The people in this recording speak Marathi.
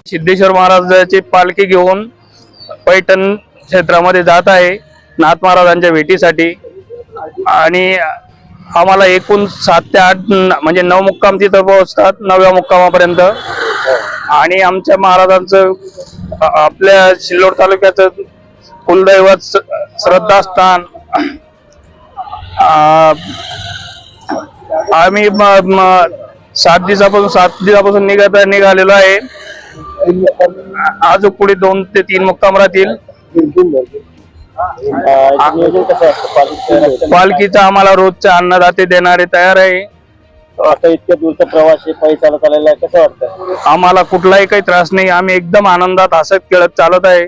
सिद्धेश्वर महाराजांची पालखी घेऊन पैठण क्षेत्रामध्ये जात आहे नाथ महाराजांच्या भेटीसाठी। आणि आम्हाला एकूण 7 ते 8 म्हणजे 9 मुक्काम तिथं पोहोचतात, 9व्या मुक्कामापर्यंत। आणि आमच्या महाराजांचं आपल्या सिल्लोड तालुक्याचं कुलदैवत श्रद्धास्थान आम्ही 7 दिवसापासून निघालेलो आहे। आज पुढे 2 ते 3 मुक्काम राहतील। पालखीचा आम्हाला रोजच्या अन्नदाते देणारे तयार आहे। आता इतक्या दूरचा प्रवास पायी चालत आलेला आहे, कसं वाटतं? आम्हाला कुठलाही काही त्रास नाही, आम्ही एकदम आनंदात हसत खेळत चालत आहे।